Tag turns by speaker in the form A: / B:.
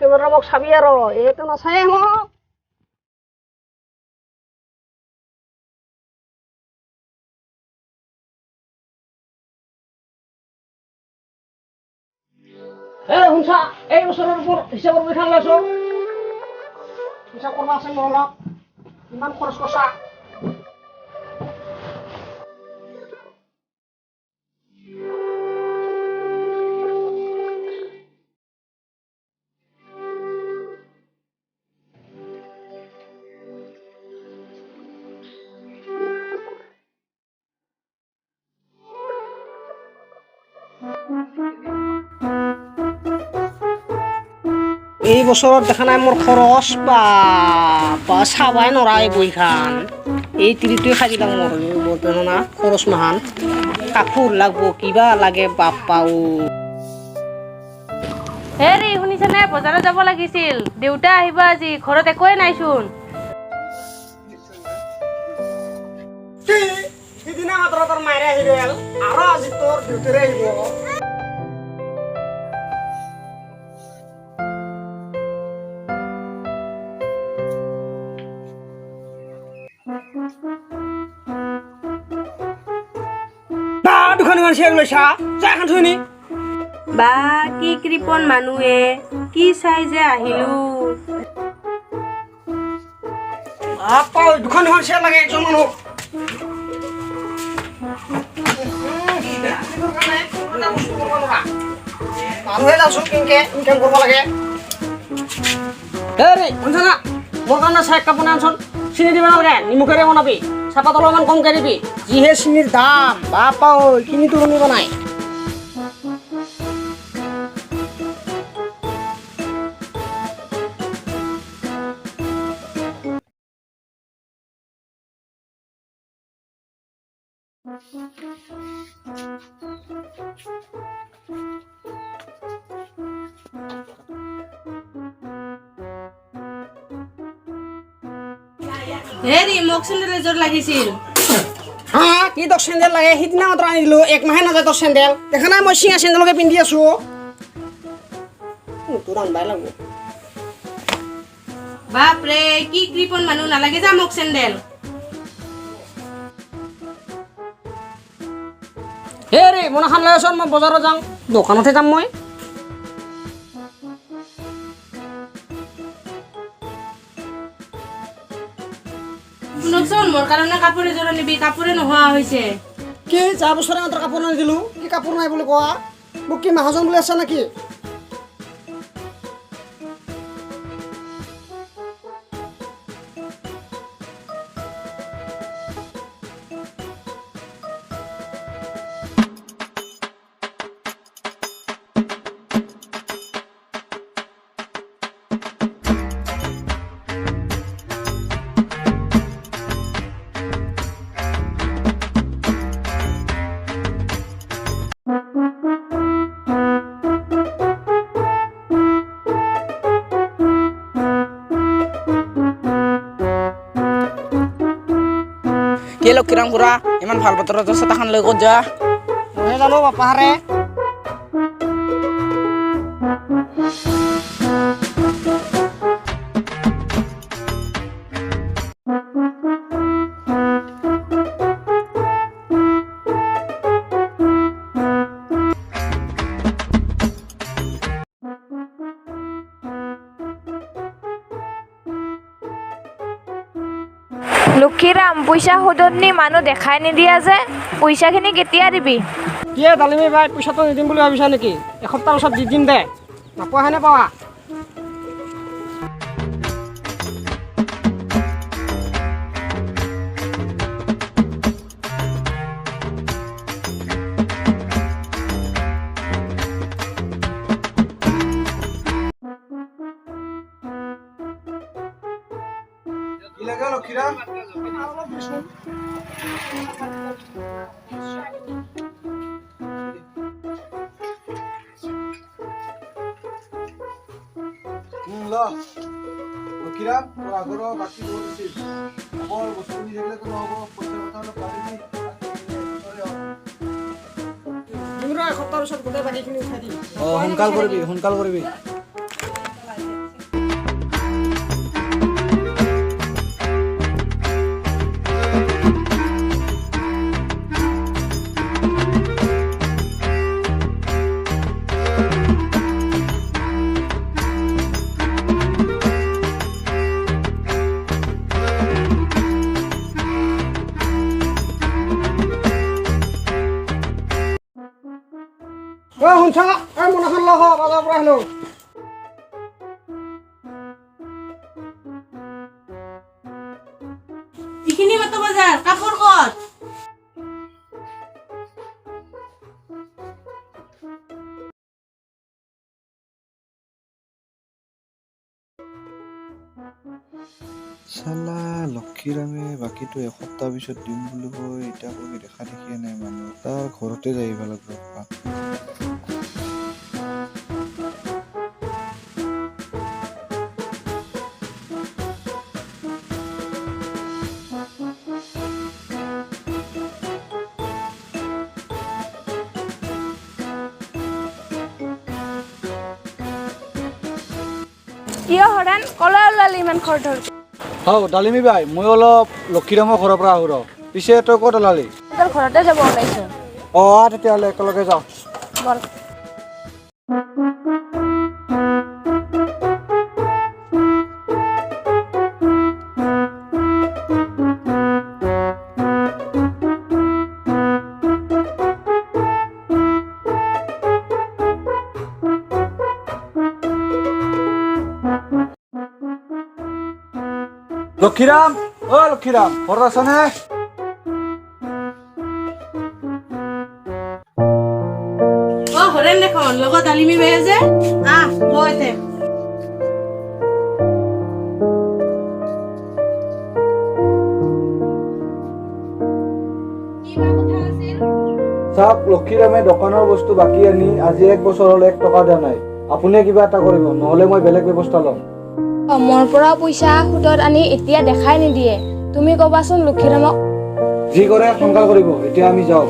A: camera মোক চাবি আৰু এইটো নাচায়ে মোক শুনছা এই বছৰৰ হিচাপৰ বিধান লৈছো হিচাপ কৰিব আছে মোৰ অলপ ইমান খৰচ কৰছা এই বছৰত দেখা নাই মোৰ খৰচ বা চাবাই নৰা এই বহিখান এই তিৰিটোৱে খাই দিলাম মোৰ বৰ্তমানা খৰচ মাহান কাপোৰ লাগব কিবা লাগে বাপ্পাও
B: হেৰি শুনিছানে বজাৰত যাব লাগিছিল দেউতা আহিব আজি ঘৰত একোৱে নাইচোন
A: সিদিনা মাত্ৰ তোৰ মায়েৰে আহিল আৰু আজি তোৰ দেউতাৰে আহিব
B: বা কি কৃপন মানুহে কি চাই যে আহিলো
A: দুখন দুখন চেয়াৰ লাগে একজন মানুহ মানুহে যাওঁচোন কেনেকে ইনকাম কৰিব লাগে হেৰি শুনছ না মোৰ কাৰণে চাহ এক কাপ বনাই আনচোন চিনি দিব নালাগে নিমখেৰে বনাবি চাহপাত অলপমান কমকৈ দিবি যিহে চিনিৰ দাম বাপা ঐ কিনি তোলনি বনাই
B: হেৰি মোক চেণ্ডেল এযোৰ লাগিছিল
A: হা কি তোক চেণ্ডেল লাগে সিদিনা মাত্ৰ আনি দিলোঁ এক মাহে নাযায় তোৰ চেণ্ডেল দেখা নাই মই চিঙা চেণ্ডেলকে পিন্ধি আছোঁ তোৰ আনবাই লাগব
B: বাপৰে কি কৃপন মানুহ নালাগে যা মোক চেণ্ডেল
A: হেৰি মনাখান লৈ আছোন মই বজাৰত যাওঁ দোকানতে যাম মই
B: শুনকচোন মোৰ কাৰণে কাপোৰ এযোৰ আনিবি কাপোৰে নোহোৱা হৈছে
A: কি যোৱা বছৰে মাত্ৰ কাপোৰ আনি দিলোঁ কি কাপোৰ নাই বুলি কোৱা মোক কি মাহাজন বুলি আছা নেকি
C: কি লক্ষীৰাম খুৰা ইমান ভাল বতৰত চাহখন লৈ ক'ত যোৱা
A: ময়ে জানো বাপাহাৰে
D: লক্ষীৰাম পইচা সুদনি মানুহ দেখাই নিদিয়া যে পইচাখিনি কেতিয়া দিবি
A: কিয়ে ডালিমী বাই পইচাটো নিদিম বুলি ভাবিছা নেকি এসপ্তাহ পিছত দি দিম দে নাপোৱাহে নাপাৱা
E: কি লাগে লক্ষীৰাম লক্ষীৰাম তোৰ আগৰ বাকী বহুত আছিল অকল বস্তু নি থাকিলেতো নহ'ব পইচা কথা অলপ পাৰিবি
A: এসপ্তাহ পিছত গোটেই বাকীখিনি উঠাই দিম
E: সোনকাল কৰিবি শুনছা মনাখন লগ বাজাৰ পৰা আহিলো
B: এইখিনি কত বজাৰ কাপোৰ ক'ত
E: চালা লক্ষীৰামে বাকীটো এসপ্তাহ পিছত দিম বুলি কৈ এতিয়া কৈ দেখা দেখিয়ে নাই মানুহ তাৰ ঘৰতে যাই আহিব লাগিব
D: কিয় হৰেণ কলে ওলালি ইমান খৰধৰ
E: হও ডালিমী বাই মই অলপ লক্ষীৰামৰ ঘৰৰ পৰা আহোঁ ৰ পিছে তই ক'ত ওলালি
D: তোৰ ঘৰতে যাব ওলাইছো
E: তেতিয়াহ'লে একেলগে যাওঁ
D: বল
E: লক্ষীৰাম লক্ষীৰাম ঘৰত আছনে
B: হৰেণ দেখোন লগত ডালিমী বেহে যে লৈ দে
E: চাওক লক্ষীৰামে দোকানৰ বস্তু বাকী আনি আজি 1 বছৰ হ'ল 1 টকা দিয়া নাই আপুনি কিবা এটা কৰিব নহ'লে মই বেলেগ ব্যৱস্থা ল'ম
D: মোৰ পৰা পইচা সুদত আনি এতিয়া দেখাই নিদিয়ে তুমি ক'বাচোন লক্ষীৰামক
E: যি কৰে সোনকাল কৰিব এতিয়া আমি যাওঁ